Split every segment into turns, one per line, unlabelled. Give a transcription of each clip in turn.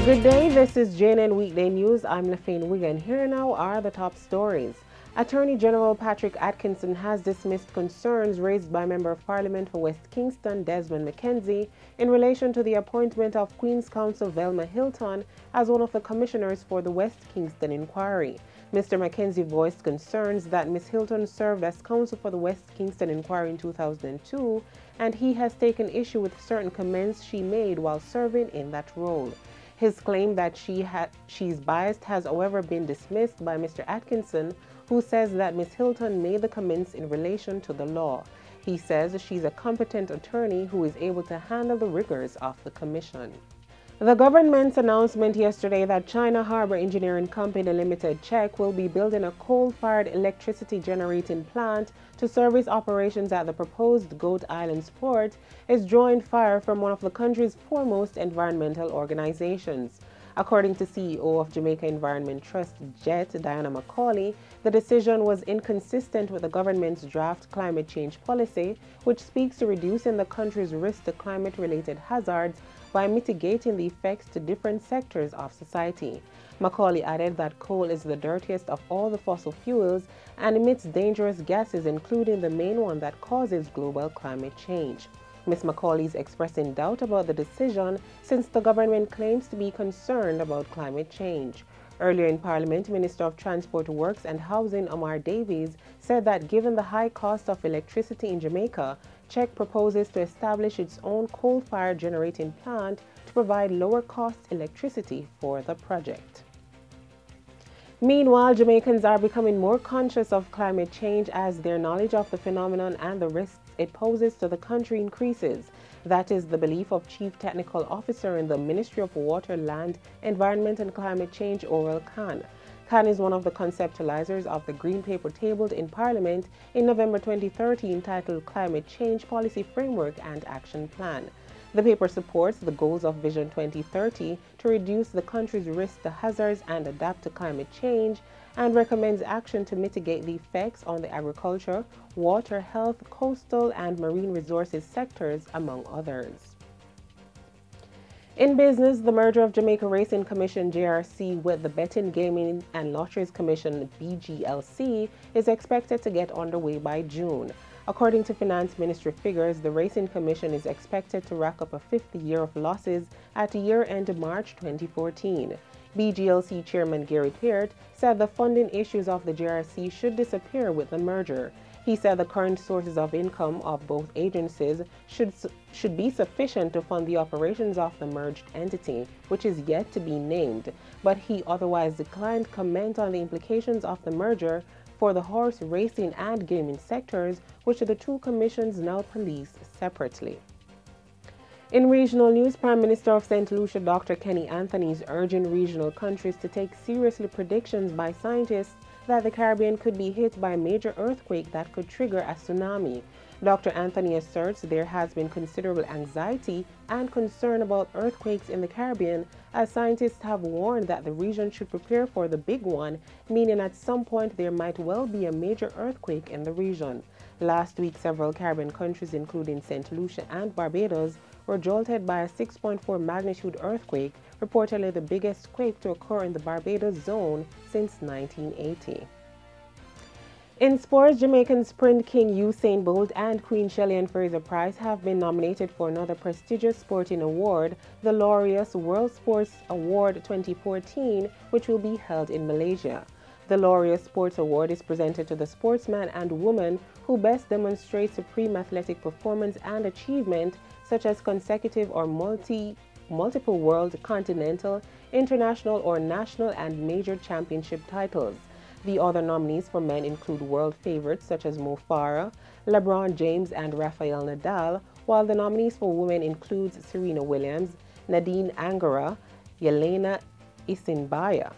Good day, this is JNN Weekday News. I'm Lafayne Wigan. Here now are the top stories. Attorney General Patrick Atkinson has dismissed concerns raised by Member of Parliament for West Kingston Desmond McKenzie in relation to the appointment of Queen's Counsel Velma Hilton as one of the commissioners for the West Kingston inquiry. Mr. McKenzie voiced concerns that Ms. Hilton served as counsel for the West Kingston inquiry in 2002, and he has taken issue with certain comments she made while serving in that role. His claim that she's biased has, however, been dismissed by Mr. Atkinson, who says that Ms. Hilton made the comments in relation to the law. He says she's a competent attorney who is able to handle the rigors of the commission. The government's announcement yesterday that China Harbor Engineering Company Limited Czech will be building a coal-fired electricity generating plant to service operations at the proposed Goat Island port is drawing fire from one of the country's foremost environmental organizations. According to CEO of Jamaica Environment Trust JET, Diana Macaulay, the decision was inconsistent with the government's draft climate change policy, which speaks to reducing the country's risk to climate-related hazards by mitigating the effects to different sectors of society. Macaulay added that coal is the dirtiest of all the fossil fuels and emits dangerous gases, including the main one that causes global climate change. Ms. Macaulay is expressing doubt about the decision since the government claims to be concerned about climate change. Earlier in Parliament, Minister of Transport Works and Housing Omar Davies said that given the high cost of electricity in Jamaica, Czech proposes to establish its own coal-fired generating plant to provide lower-cost electricity for the project. Meanwhile, Jamaicans are becoming more conscious of climate change as their knowledge of the phenomenon and the risks it poses to the country increases. That is the belief of Chief Technical Officer in the Ministry of Water, Land, Environment and Climate Change, Oral Khan. Khan is one of the conceptualizers of the Green Paper tabled in Parliament in November 2013 entitled Climate Change Policy Framework and Action Plan. The paper supports the goals of Vision 2030 to reduce the country's risk to hazards and adapt to climate change, and recommends action to mitigate the effects on the agriculture, water, health, coastal, and marine resources sectors, among others. In business, the merger of Jamaica Racing Commission JRC with the Betting, Gaming and Lotteries Commission BGLC is expected to get underway by June. According to Finance Ministry figures, the Racing Commission is expected to rack up a fifth year of losses at year-end March 2014. BGLC Chairman Gary Peart said the funding issues of the JRC should disappear with the merger. He said the current sources of income of both agencies should be sufficient to fund the operations of the merged entity, which is yet to be named, but he otherwise declined comment on the implications of the merger for the horse racing and gaming sectors, which the two commissions now police separately. In regional news, Prime Minister of St. Lucia, Dr. Kenny Anthony, is urging regional countries to take seriously predictions by scientists that the Caribbean could be hit by a major earthquake that could trigger a tsunami. Dr. Anthony asserts there has been considerable anxiety and concern about earthquakes in the Caribbean, as scientists have warned that the region should prepare for the big one, meaning at some point there might well be a major earthquake in the region. Last week, several Caribbean countries, including St. Lucia and Barbados, were jolted by a 6.4 magnitude earthquake, reportedly the biggest quake to occur in the Barbados zone since 1980. In sports, Jamaican sprint king USAIN Bolt and Queen Shelly-Ann Fraser Pryce have been nominated for another prestigious sporting award, the LAUREUS World Sports Award 2014, which will be held in Malaysia. The LAUREUS Sports Award is presented to the sportsman and woman who best demonstrate supreme athletic performance and achievement, such as consecutive or multiple world, continental, international, or national and major championship titles. The other nominees for men include world favorites such as Mo Farah, LeBron James, and Rafael Nadal, while the nominees for women include Serena Williams, Nadine Angara, Yelena Isinbaya.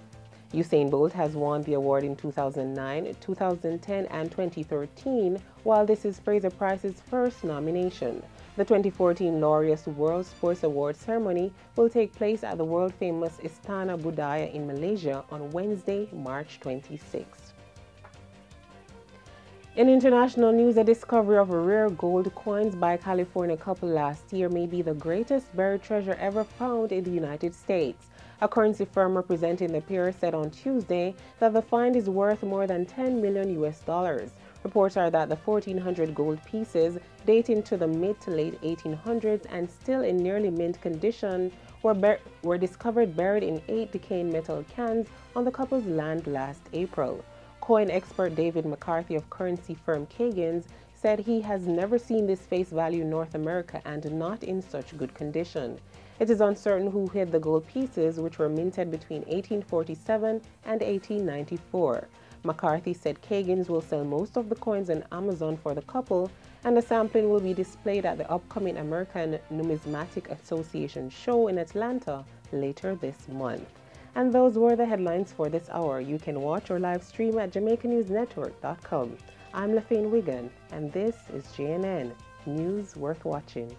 Usain Bolt has won the award in 2009, 2010, and 2013, while this is Fraser Pryce's first nomination. The 2014 LAUREUS World Sports Awards ceremony will take place at the world-famous Istana Budaya in Malaysia on Wednesday, March 26. In international news, the discovery of rare gold coins by a California couple last year may be the greatest buried treasure ever found in the United States. A currency firm representing the pair said on Tuesday that the find is worth more than $10 million US. Reports are that the 1,400 gold pieces, dating to the mid to late 1800s and still in nearly mint condition, were discovered buried in 8 decaying metal cans on the couple's land last April. Coin expert David McCarthy of currency firm Kagan's said he has never seen this face value in North America and not in such good condition. It is uncertain who hid the gold pieces, which were minted between 1847 and 1894. McCarthy said Kagan's will sell most of the coins on Amazon for the couple, and the sampling will be displayed at the upcoming American Numismatic Association show in Atlanta later this month. And those were the headlines for this hour. You can watch or live stream at JamaicaNewsNetwork.com. I'm LaFayne Wigan, and this is JNN, News Worth Watching.